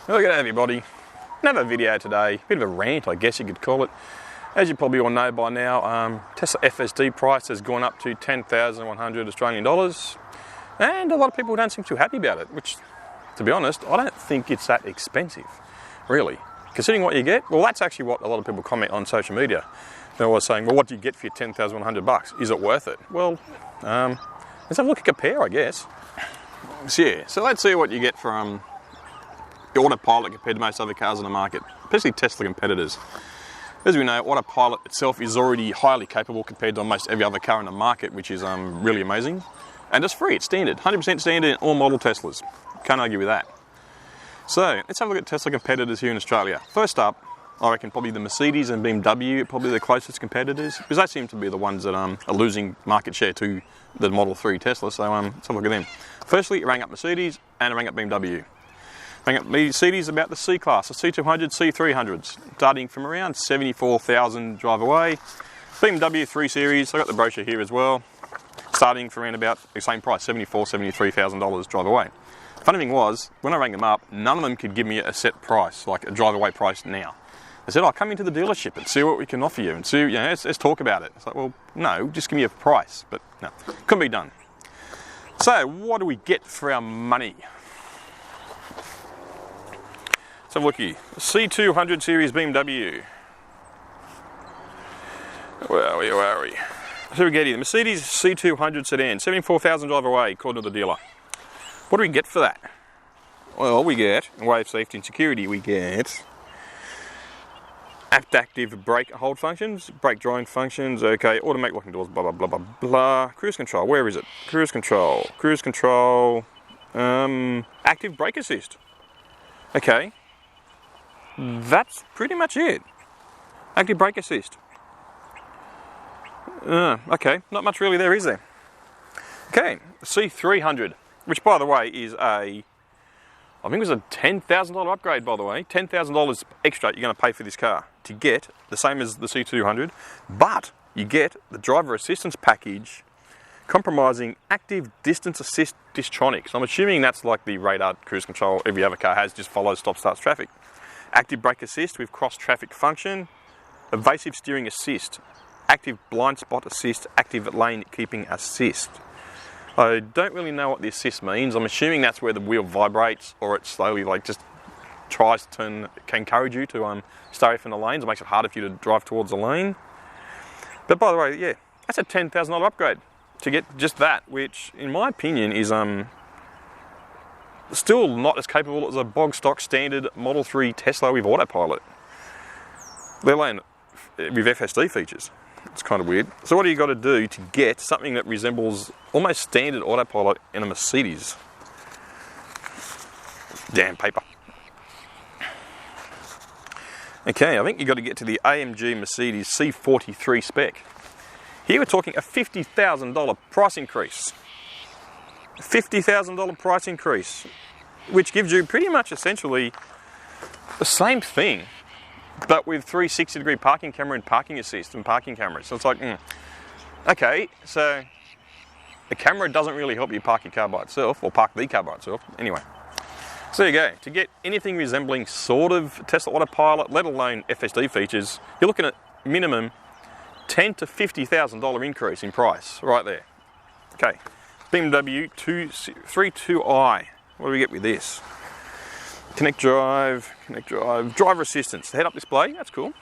Well, good day everybody. Another video today, bit of a rant I guess you could call it. As you probably all know by now, Tesla FSD price has gone up to 10,100 Australian dollars, and a lot of people don't seem too happy about it, which, to be honest, I don't think it's that expensive, really. Considering what you get, well, that's actually what a lot of people comment on social media. They're always saying, well, what do you get for your 10,100 bucks? Is it worth it? Well, let's have a look and compare, I guess. So let's see what you get from the Autopilot compared to most other cars on the market, especially Tesla competitors. As we know, Autopilot itself is already highly capable compared to almost every other car in the market, which is really amazing. And it's free, it's standard, 100% standard in all model Teslas. Can't argue with that. So let's have a look at Tesla competitors here in Australia. First up, I reckon probably the Mercedes and BMW, probably the closest competitors, because they seem to be the ones that are losing market share to the Model 3 Tesla. So let's have a look at them. Firstly, I rang up Mercedes and I rang up BMW. Rang up Mercedes about the C-Class, the C200, C300s, starting from around 74,000 drive away. BMW 3 Series, I got the brochure here as well, starting from around about the same price, $74,000, $73,000 drive away. Funny thing was, when I rang them up, none of them could give me a set price, like a drive away price now. They said, come into the dealership and see what we can offer you, and see, let's talk about it. It's like, well, no, just give me a price, but no, couldn't be done. So, what do we get for our money? Let's have a look here. C200 series BMW. Where are we? So we get here, the Mercedes C200 Sedan, 74,000 drive away, according to the dealer. What do we get for that? Well, we get, in way of safety and security, we get active brake hold functions, brake drawing functions, okay, automatic locking doors, blah, blah, blah, blah, blah. Cruise control, where is it? Cruise control, active brake assist. Okay, that's pretty much it. Active brake assist. Okay, not much really there, is there? Okay, the C300, which by the way is I think it was a $10,000 upgrade, by the way. $10,000 extra you're going to pay for this car to get the same as the C200, but you get the driver assistance package comprising active distance assist distronics. I'm assuming that's like the radar cruise control every other car has, just follows, stop, starts traffic. Active brake assist with cross traffic function, evasive steering assist, active blind spot assist, active lane keeping assist. I don't really know what the assist means. I'm assuming that's where the wheel vibrates, or it slowly just tries to can encourage you to stay away from the lanes. It makes it harder for you to drive towards the lane. But by the way, yeah, that's a $10,000 upgrade to get just that, which in my opinion is still not as capable as a bog stock standard Model 3 Tesla with Autopilot, let alone with FSD features. It's kind of weird. So what do you got to do to get something that resembles almost standard Autopilot in a Mercedes? Damn paper. Okay, I think you got to get to the AMG Mercedes C43 spec. Here we're talking a $50,000 price increase. $50,000 price increase, which gives you pretty much essentially the same thing, but with 360-degree parking camera and parking assist and parking cameras. So it's like, okay, so the camera doesn't really help you park your car by itself, or park the car by itself. Anyway, so there you go. To get anything resembling sort of Tesla Autopilot, let alone FSD features, you're looking at minimum $10,000 to $50,000 increase in price right there. Okay, BMW 32i. What do we get with this? Connect drive, driver assistance, the head-up display, that's cool.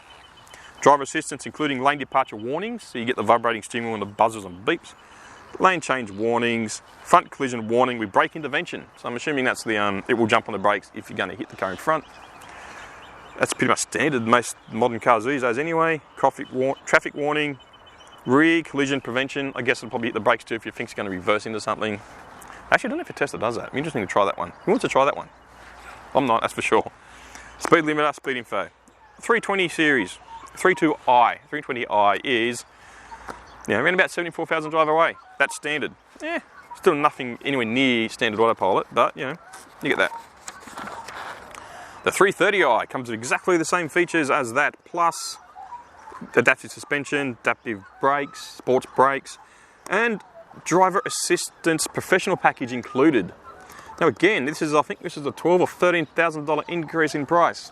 Driver assistance including lane departure warnings, so you get the vibrating steering wheel and the buzzers and beeps. Lane change warnings, front collision warning with brake intervention. So I'm assuming that's the, it will jump on the brakes if you're going to hit the car in front. That's pretty much standard, most modern cars these days anyway. Traffic warning, rear collision prevention. I guess it'll probably hit the brakes too if you think it's going to reverse into something. Actually, I don't know if a Tesla does that. It'd be interesting to try that one. Who wants to try that one? I'm not, that's for sure. Speed limiter, speed info. 320 series, 320i is, around about 74,000 drive away. That's standard. Still nothing anywhere near standard Autopilot, but you get that. The 330i comes with exactly the same features as that, plus adaptive suspension, adaptive brakes, sports brakes, and driver assistance professional package included. Now again, I think this is a $12,000 or $13,000 increase in price.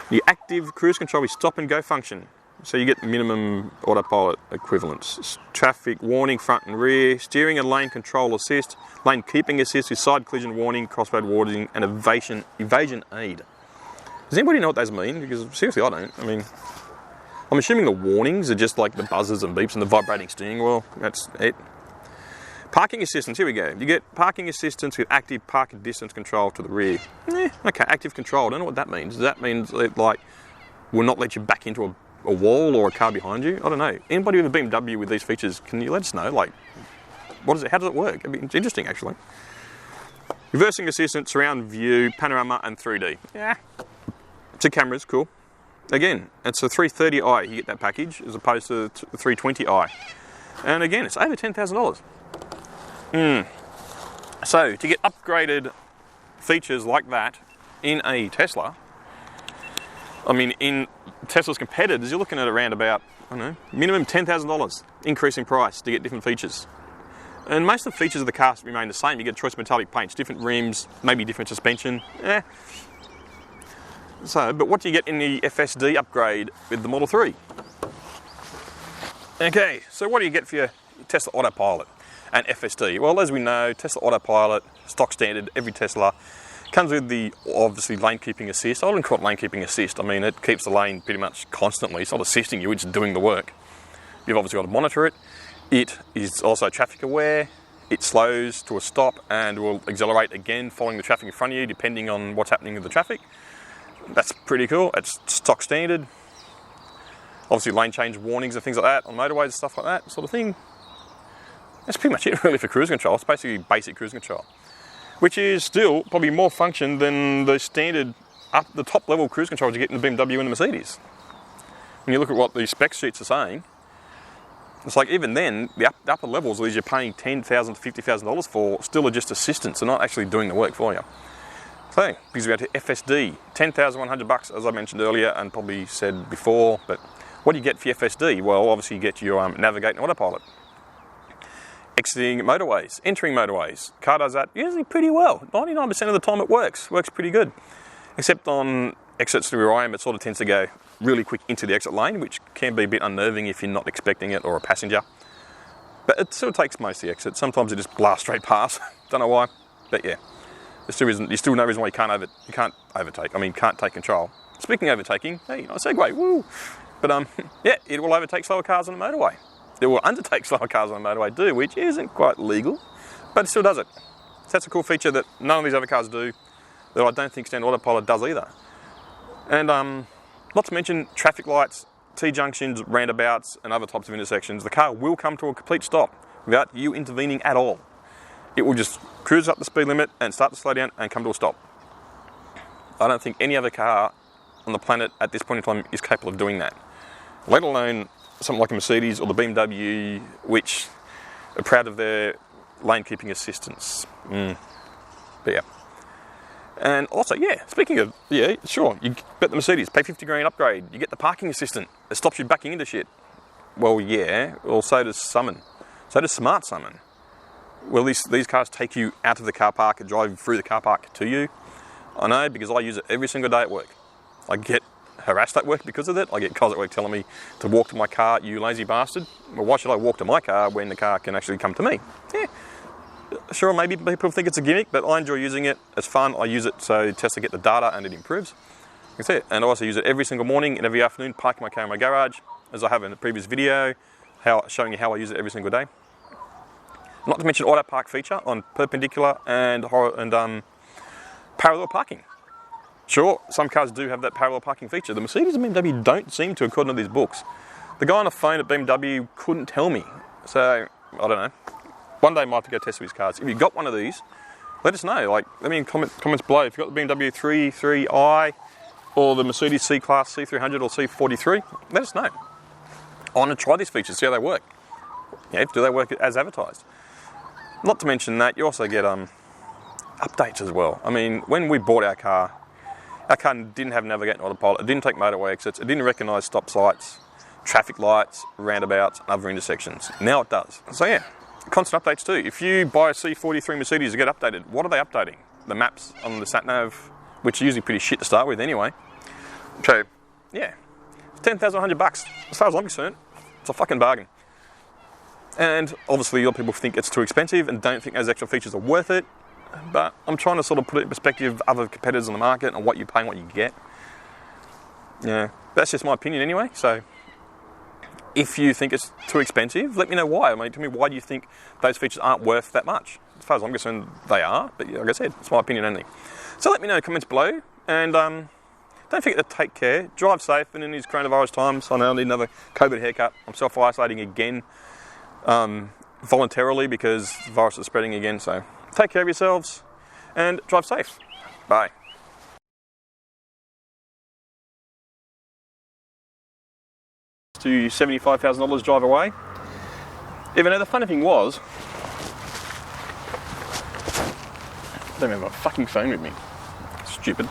The active cruise control is stop and go function. So you get minimum autopilot equivalents. Traffic warning front and rear, steering and lane control assist, lane keeping assist with side collision warning, crossroad warning, and evasion aid. Does anybody know what those mean? Because seriously, I don't. I mean, I'm assuming the warnings are just like the buzzers and beeps and the vibrating steering wheel. That's it. Parking assistance, here we go. You get parking assistance with active park distance control to the rear. Okay, active control, I don't know what that means. Does that mean it, like, will not let you back into a wall or a car behind you? I don't know. Anybody with a BMW with these features, can you let us know? Like, what is it? How does it work? I mean, it's interesting, actually. Reversing assistance, surround view, panorama, and 3D. Yeah. 2 cameras, cool. Again, it's a 330i, you get that package, as opposed to the 320i. And again, it's over $10,000. So, to get upgraded features like that in a Tesla, I mean, in Tesla's competitors, you're looking at around about, I don't know, minimum $10,000 increase in price to get different features. And most of the features of the car remain the same. You get choice metallic paints, different rims, maybe different suspension. So, but what do you get in the FSD upgrade with the Model 3? Okay, so what do you get for your Tesla Autopilot and FSD? Well, as we know, Tesla Autopilot, stock standard, every Tesla, comes with the, obviously, lane keeping assist. I wouldn't call it lane keeping assist. I mean, it keeps the lane pretty much constantly. It's not assisting you, it's doing the work. You've obviously got to monitor it. It is also traffic aware. It slows to a stop and will accelerate again following the traffic in front of you, depending on what's happening with the traffic. That's pretty cool. It's stock standard. Obviously, lane change warnings and things like that on motorways and stuff like that sort of thing. That's pretty much it really for cruise control. It's basically basic cruise control, which is still probably more function than the standard the top level cruise controls you get in the BMW and the Mercedes. When you look at what the spec sheets are saying, it's like even then, the upper levels, these you're paying $10,000 to $50,000 for, still are just assistance. They're not actually doing the work for you. So, because we go to FSD, $10,100 as I mentioned earlier and probably said before, but what do you get for your FSD? Well, obviously you get your navigate and autopilot. Exiting motorways, entering motorways. Car does that usually pretty well. 99% of the time it works pretty good. Except on exits through where I am, it sort of tends to go really quick into the exit lane, which can be a bit unnerving if you're not expecting it or a passenger. But it still takes most of the exits. Sometimes it just blasts straight past. Don't know why, but yeah. There's still no reason why you can't overtake. I mean, can't take control. Speaking of overtaking, hey, nice segue, woo! But yeah, it will overtake slower cars on the motorway. It will undertake slower cars on the motorway too, which isn't quite legal, but it still does it. So that's a cool feature that none of these other cars do, that I don't think standard autopilot does either. And not to mention traffic lights, T-junctions, roundabouts, and other types of intersections. The car will come to a complete stop without you intervening at all. It will just cruise up the speed limit and start to slow down and come to a stop. I don't think any other car on the planet at this point in time is capable of doing that, let alone something like a Mercedes or the BMW, which are proud of their lane keeping assistance. But yeah. And also, yeah, speaking of, yeah, sure, you bet the Mercedes, pay 50 grand upgrade, you get the parking assistant, it stops you backing into shit. Well, yeah, well, so does Summon. So does Smart Summon. Will these cars take you out of the car park and drive through the car park to you? I know, because I use it every single day at work. I get harassed at work because of it. I get guys at work telling me to walk to my car, you lazy bastard. Well, why should I walk to my car when the car can actually come to me? Yeah, sure, maybe people think it's a gimmick, but I enjoy using it. It's fun. I use it so Tesla get the data and it improves. That's it. And I also use it every single morning and every afternoon, parking my car in my garage, as I have in the previous video, showing you how I use it every single day. Not to mention auto park feature on perpendicular and parallel parking. Sure, some cars do have that parallel parking feature. The Mercedes and BMW don't seem to, according to these books. The guy on the phone at BMW couldn't tell me. So, I don't know. One day I might have to go test these cars. If you've got one of these, let us know. Like, let me in comments below. If you've got the BMW 3i or the Mercedes C-Class C300 or C43, let us know. I want to try these features, see how they work. Yeah, do they work as advertised? Not to mention that, you also get updates as well. I mean, when we bought our car didn't have navigate and autopilot, it didn't take motorway exits, it didn't recognise stop sights, traffic lights, roundabouts, and other intersections. Now it does. So yeah, constant updates too. If you buy a C43 Mercedes to get updated, what are they updating? The maps on the sat-nav, which are usually pretty shit to start with anyway. So, yeah, $10,100. As far as I'm concerned, it's a fucking bargain. And obviously a lot of people think it's too expensive and don't think those extra features are worth it. But I'm trying to sort of put it in perspective of other competitors on the market and what you pay and what you get. Yeah, that's just my opinion anyway. So if you think it's too expensive, let me know why. I mean, tell me, why do you think those features aren't worth that much? As far as I'm concerned, they are. But like I said, it's my opinion only. So let me know in the comments below. And don't forget to take care, drive safe, and in these coronavirus times, I know I need another COVID haircut. I'm self-isolating again voluntarily because the virus is spreading again. So take care of yourselves and drive safe. Bye. To $75,000 drive away. Even though the funny thing was, I don't have my fucking phone with me. Stupid.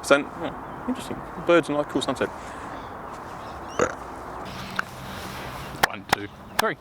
So, oh, interesting. Birds and like cool sunset. 1, 2, 3.